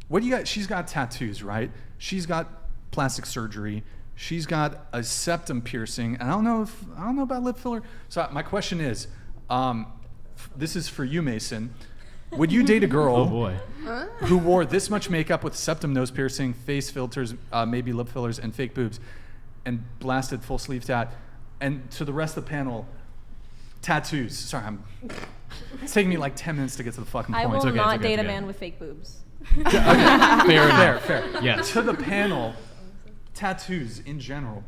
What do you got? She's got tattoos, right? She's got plastic surgery. She's got a septum piercing, and I don't know about lip filler. So my question is, this is for you, Mason. Would you date a girl who wore this much makeup with septum, nose piercing, face filters, maybe lip fillers, and fake boobs, and blasted full sleeve tat? And to the rest of the panel, tattoos. Sorry, it's taking me like 10 minutes to get to the fucking point. I will not date a man with fake boobs. Fair. Yes. To the panel, tattoos in general.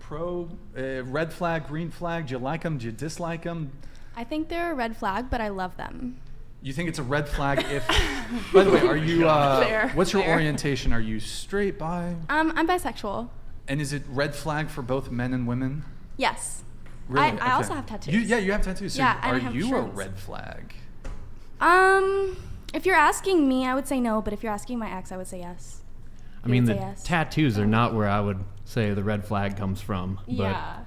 Red flag, green flag. Do you like them? Do you dislike them? I think they're a red flag, but I love them. You think it's a red flag if... By the way, are you... what's your orientation? Are you straight, bi? I'm bisexual. And is it red flag for both men and women? Yes. Really? I also have tattoos. You have tattoos. So Yeah, and are I have you shirts. a red flag? If you're asking me, I would say no, but if you're asking my ex, I would say yes. I mean, would the say yes. tattoos are not where I would say the red flag comes from. But Yeah.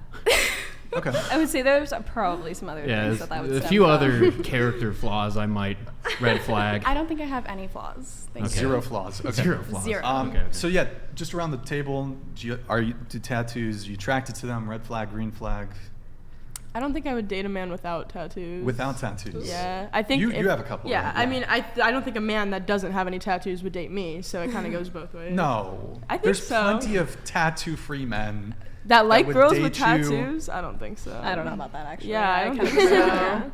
Okay. I would say there's probably some other yeah, things that would a stem few from. other character flaws I might red flag. I don't think I have any flaws. Thank Okay. you. Zero flaws. Okay. Zero flaws. Zero. Okay. So yeah, just around the table, do tattoos? Are you attracted to them? Red flag, green flag? I don't think I would date a man without tattoos. Without tattoos? Yeah, I think You have a couple. Yeah, right? I mean, I don't think a man that doesn't have any tattoos would date me. So it kind of goes both ways. No. I think There's so. plenty of tattoo-free men. That like would girls date with you. tattoos? I don't think so. I don't know about that actually. Yeah, I don't kinda think so. agree.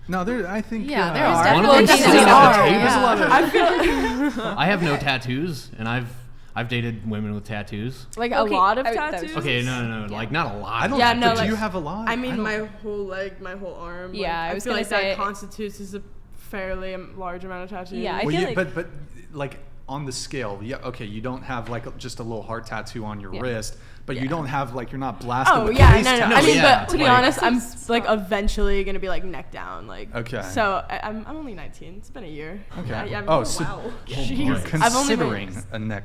No, I think. Yeah, there There's are. definitely One of them tattoos. seen at the There's a lot of. I have no tattoos, and I've dated women with tattoos. Like Okay, a lot of that was- tattoos. Okay, no, like not a lot. I don't. Yeah, but no, do like- you have a lot? I mean, don't- my whole leg, my whole arm. Yeah, like, I was feel gonna like say- that constitutes as a fairly large amount of tattoos. Yeah, I Well, feel yeah, like- but like on the scale, yeah, okay, you don't have like just a little heart tattoo on your wrist, but you don't have like you're not blasted. Oh with yeah, face no. tattoos. I mean, yeah, but to be like- honest, I'm like eventually gonna be like neck down, like. Okay. So I'm only 19. It's been a year. Okay. Oh so wow. you're I've only been- considering a neck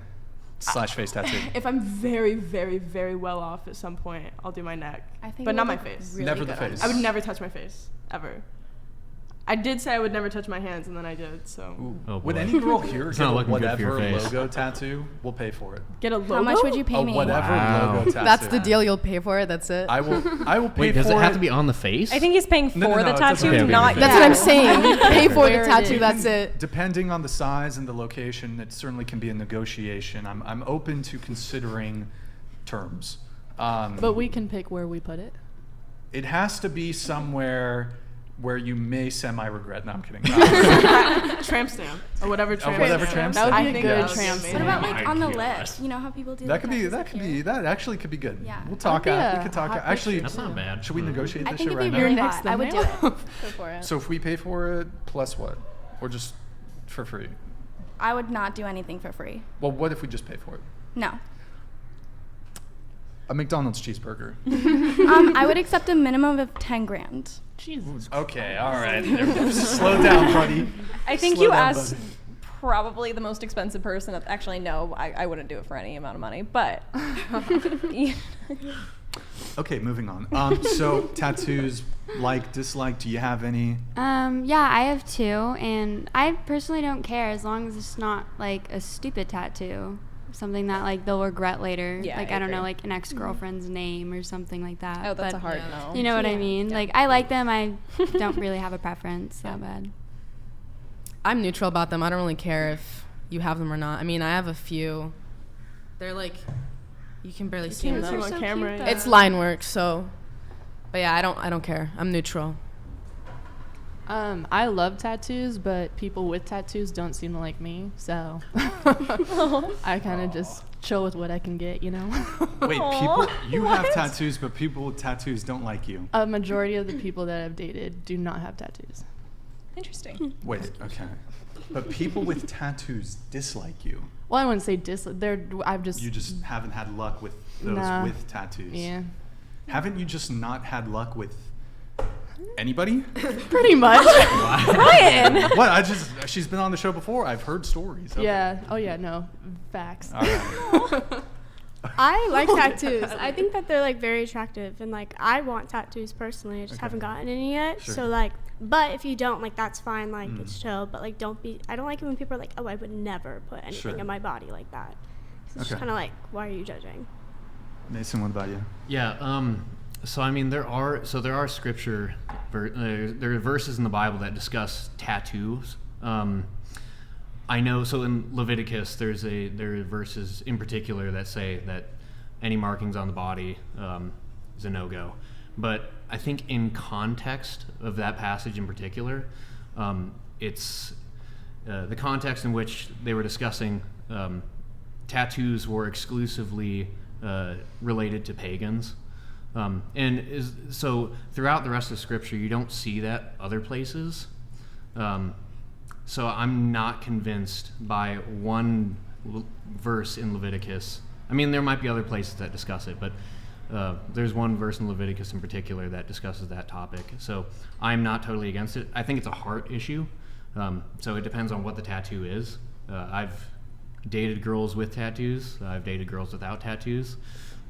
/ face tattoo. If I'm very, very, very well off at some point, I'll do my neck. I think but it not would my look face. really Never the good on face. you. I would never touch my face ever. I did say I would never touch my hands, and then I did. So Oh, Would boy. any girl here It's get not a looking good for whatever your face. logo tattoo? We'll pay for it. get a logo. How much would you pay A me? whatever Wow. logo tattoo. That's the deal. You'll pay for it. That's it. I will pay Wait, does for it have to be on the face? I think he's paying for No, the it doesn't tattoo, have to be not on the That's face. what I'm saying. You pay for Where the it tattoo. is. That's it. Depending on the size and the location, it certainly can be a negotiation. I'm open to considering terms. But we can pick where we put it. It has to be somewhere where you may semi-regret. No, I'm kidding. tramp stamp or whatever tramp whatever stamp. tramp That would stamp. be I a think good that would be tramp amazing. What about Oh like my on the gosh. lips? You know how people do That could be. tattoos That up could here? be. That actually could be good. Yeah. We'll talk. That'd be We a could talk. hot Actually, That's not bad. should we negotiate I this think shit it'd right be really now? next hot. I would do thumbnail? it. Go for it. So if we pay for it, plus what? Or just for free? I would not do anything for free. Well, what if we just pay for it? No. A McDonald's cheeseburger. I would accept a minimum of 10 grand. Jesus. Okay, all right. Slow down, buddy. I think Slow you down, asked buddy. probably the most expensive person. Actually, no, I wouldn't do it for any amount of money. But Okay, moving on. So tattoos, like, dislike, do you have any? Yeah, I have two, and I personally don't care as long as it's not like a stupid tattoo, something that like they'll regret later. Yeah, like I I don't know, agree. like an ex-girlfriend name or something like that. oh, that's but a hard no. You know what I mean? Like I like them. I don't really have a preference that bad. I'm neutral about them. I don't really care if you have them or not. I mean, I have a few. They're like, you can barely see Can't them. see on camera. It's line work, so. But yeah, I don't care. I'm neutral. I love tattoos, but people with tattoos don't seem to like me, so I kind of just chill with what I can get, you know? Wait, you have tattoos, but people with tattoos don't like you. A majority of the people that I've dated do not have tattoos. Interesting. Wait, okay. But people with tattoos dislike you. Well, I wouldn't say dislike. You just haven't had luck with those Nah. with tattoos. Yeah. Haven't you just not had luck with anybody? Pretty much. Ryan! What? She's been on the show before. I've heard stories. of it. Yeah. Oh, yeah, no. Facts. All right. I like tattoos. I think that they're like very attractive, and like I want tattoos personally. I just haven't gotten any yet. Sure. So like, but if you don't, like that's fine. Like it's chill. But like, don't be. I don't like it when people are like, oh, I would never put anything Sure. in my body like that. It's just Okay. kind of like, why are you judging? Mason, what about you? Yeah. So I mean, there are scripture, there are verses in the Bible that discuss tattoos. I know. So in Leviticus, there are verses in particular that say that any markings on the body is a no-go. But I think in context of that passage in particular, it's the context in which they were discussing tattoos were exclusively related to pagans. So throughout the rest of Scripture, you don't see that other places. So I'm not convinced by one verse in Leviticus. I mean, there might be other places that discuss it, but there's one verse in Leviticus in particular that discusses that topic. So I'm not totally against it. I think it's a heart issue. So it depends on what the tattoo is. I've dated girls with tattoos. I've dated girls without tattoos.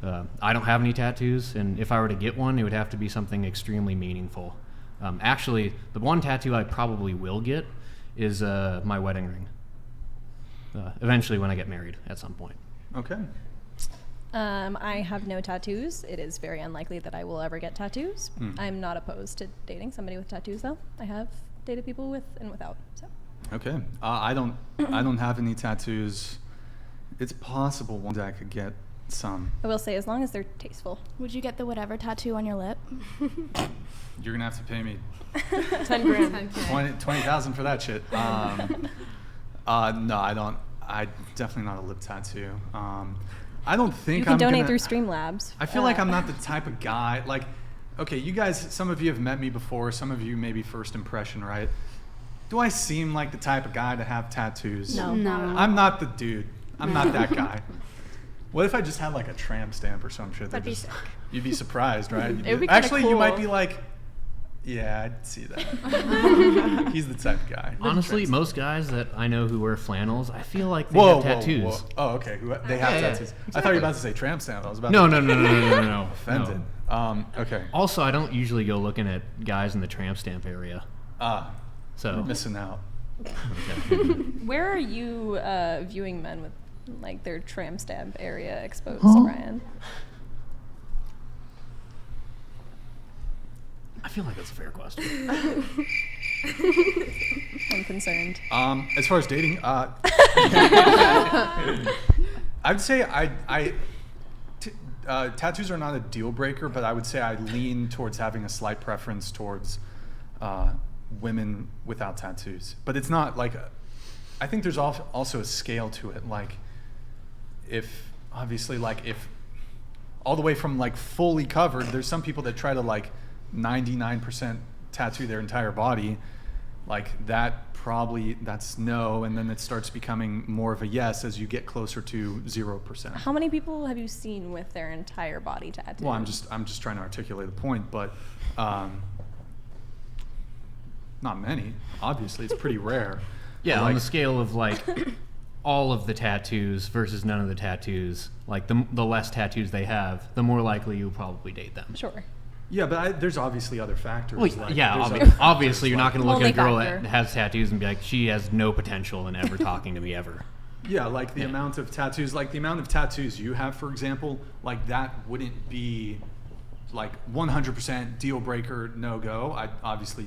I don't have any tattoos, and if I were to get one, it would have to be something extremely meaningful. Actually, the one tattoo I probably will get is my wedding ring. Eventually when I get married at some point. Okay. I have no tattoos. It is very unlikely that I will ever get tattoos. I'm not opposed to dating somebody with tattoos, though. I have dated people with and without. So. Okay. I don't have any tattoos. It's possible one day I could get some. I will say, as long as they're tasteful. Would you get the whatever tattoo on your lip? You're gonna have to pay me 10 grand. 20,000 for that shit. No, I don't. I definitely not a lip tattoo. I don't think You can I'm donate gonna, through Streamlabs. I feel like I'm not the type of guy. Like, okay, you guys. Some of you have met me before. Some of you maybe first impression, right? Do I seem like the type of guy to have tattoos? No. I'm not the dude. I'm not that guy. What if I just had like a tramp stamp or some shit? That'd be just, sick. You'd be surprised, right? You'd It would be kinda actually, you might cool. be like, yeah, I'd see that. He's the type of guy. Honestly, Tramp most guys that I know who wear flannels, I feel like they Whoa, have tattoos. whoa. Oh, okay. They have Yeah, tattoos. I thought you were about to say tramp stamp. I was about No, to no. offended. Okay. Also, I don't usually go looking at guys in the tramp stamp area. You're So missing out. Where are you viewing men with like their tramp stamp area exposed, Ryan? I feel like that's a fair question. I'm concerned. As far as dating, I'd say tattoos are not a deal breaker, but I would say I lean towards having a slight preference towards women without tattoos. But it's not like, I think there's also a scale to it. Like, if all the way from like fully covered, there's some people that try to like 99% tattoo their entire body. Like that's no, and then it starts becoming more of a yes as you get closer to 0%. How many people have you seen with their entire body tattooed? Well, I'm just trying to articulate the point, but not many. Obviously, it's pretty rare. Yeah, But, on like, the scale of like all of the tattoos versus none of the tattoos, like the less tattoos they have, the more likely you'll probably date them. Sure. yeah, but there's obviously other factors. Well, like, yeah, there's other obviously you're not factors, going to look at a Only girl factor. that has tattoos and be like, she has no potential in ever talking to me ever. Yeah, like the amount of tattoos, you have, for example, like that wouldn't be like 100% deal breaker, no go. I obviously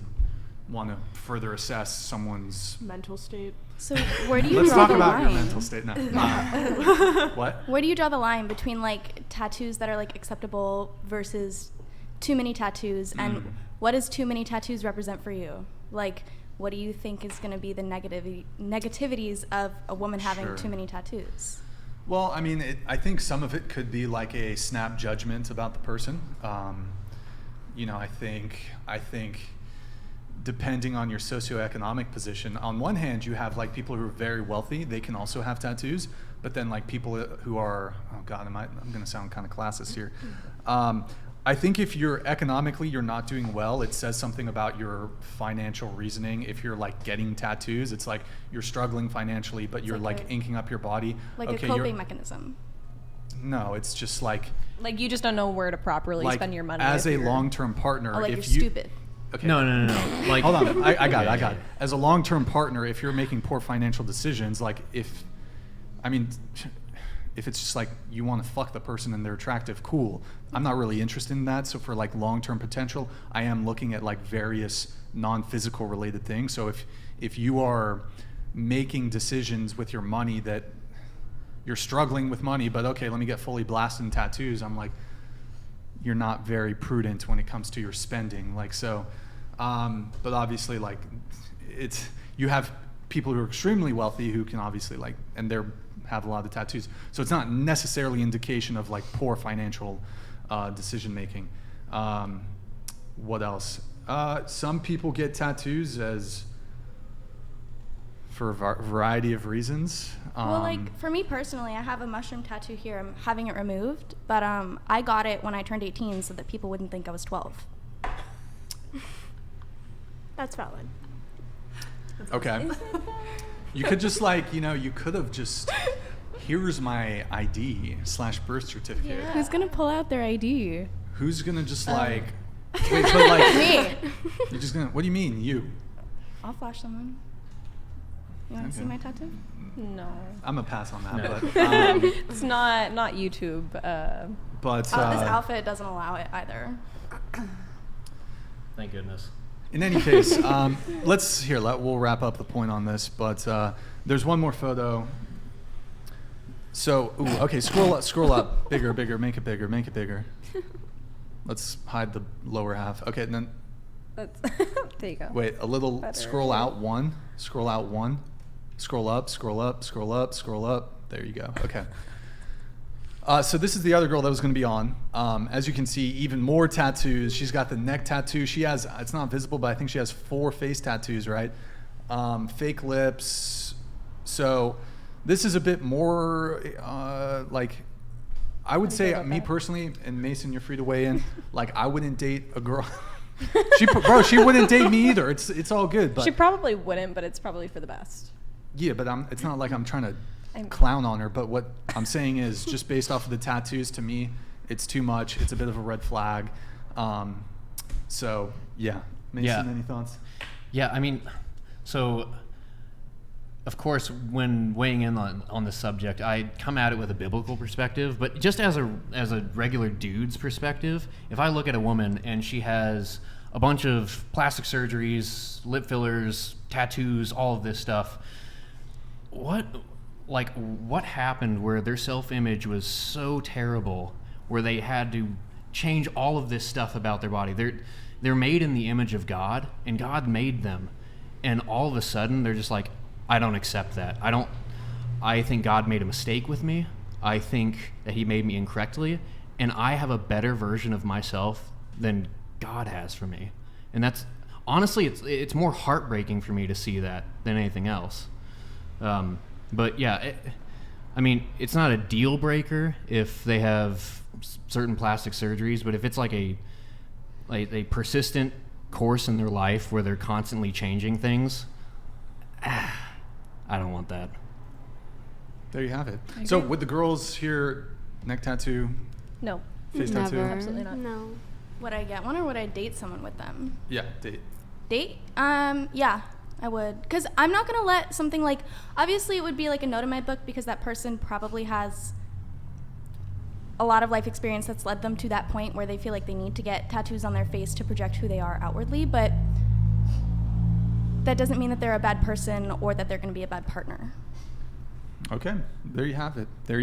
want to further assess someone's. Mental state. So where do you Let's draw talk the about your line? mental state now. What? Where do you draw the line between like tattoos that are like acceptable versus too many tattoos, and what does too many tattoos represent for you? Like, what do you think is going to be the negativities of a woman having Sure. too many tattoos? Well, I mean, I think some of it could be like a snap judgment about the person. I think depending on your socioeconomic position, on one hand, you have like people who are very wealthy, they can also have tattoos, but then like people who are, oh God, I'm going to sound kind of classist here. I think if you're not doing well, it says something about your financial reasoning. If you're like getting tattoos, it's like you're struggling financially, but you're like inking up your body. Like Okay, a coping mechanism. No, it's just like Like, you just don't know where to properly spend your money. as if a you're- long-term partner. Oh, like if you're you, stupid. Okay. No. Like, Hold on, I got it. As a long-term partner, if you're making poor financial decisions, like if it's just like you want to fuck the person and they're attractive, cool. I'm not really interested in that. So for like long-term potential, I am looking at like various non-physical related things. So if you are making decisions with your money that you're struggling with money, but okay, let me get fully blasted in tattoos, I'm like, you're not very prudent when it comes to your spending. Like, so, but obviously, like, you have people who are extremely wealthy who can obviously like, and have a lot of tattoos. So it's not necessarily indication of like poor financial decision making. What else? Some people get tattoos for a variety of reasons. Well, like for me personally, I have a mushroom tattoo here. I'm having it removed, but I got it when I turned 18 so that people wouldn't think I was 12. That's valid. Okay. You could just like, you could have just, here's my ID / birth certificate. Who's gonna pull out their ID? Who's gonna just like, wait, but like, Me. you're just gonna, what do you mean, you? I'll flash someone. You want to see Okay. my tattoo? No, I'm gonna pass on that, No. but, it's not YouTube. but This outfit doesn't allow it either. thank goodness. in any case, we'll wrap up the point on this, but there's one more photo. So, okay, scroll up, bigger, make it bigger. Let's hide the lower half. Okay, and then That's there you go. wait, a little, Better. scroll out one, scroll up. There you go. Okay. So this is the other girl that was going to be on. As you can see, even more tattoos. She's got the neck tattoo. She has, it's not visible, but I think she has 4 face tattoos, right? Fake lips. So this is a bit more like, I would say, about me that? personally, and Mason, you're free to weigh in. Like, I wouldn't date a girl. She wouldn't date me either. It's all good. But She probably wouldn't, but it's probably for the best. yeah, but it's not like I'm trying to I'm- clown on her. But what I'm saying is, just based off of the tattoos, to me, it's too much. It's a bit of a red flag. So yeah, Mason, Yeah. any thoughts? Yeah, I mean, so of course, when weighing in on the subject, I come at it with a biblical perspective, but just as a regular dude's perspective, if I look at a woman and she has a bunch of plastic surgeries, lip fillers, tattoos, all of this stuff, what happened where their self-image was so terrible where they had to change all of this stuff about their body? They're made in the image of God, and God made them, and all of a sudden they're just like, I don't accept that. I think God made a mistake with me. I think that he made me incorrectly, and I have a better version of myself than God has for me. And that's honestly, it's more heartbreaking for me to see that than anything else. But yeah, I mean, it's not a deal breaker if they have certain plastic surgeries, but if it's like a persistent course in their life where they're constantly changing things, I don't want that. There you have it. So with the girls here, neck tattoo, No, face tattoo. Never. absolutely not. No. Would I get one or would I date someone with them? Yeah, date. Date? Yeah, I would. Because I'm not going to let something like, obviously it would be like a note in my book because that person probably has a lot of life experience that's led them to that point where they feel like they need to get tattoos on their face to project who they are outwardly. But that doesn't mean that they're a bad person or that they're going to be a bad partner. Okay, there you have it. There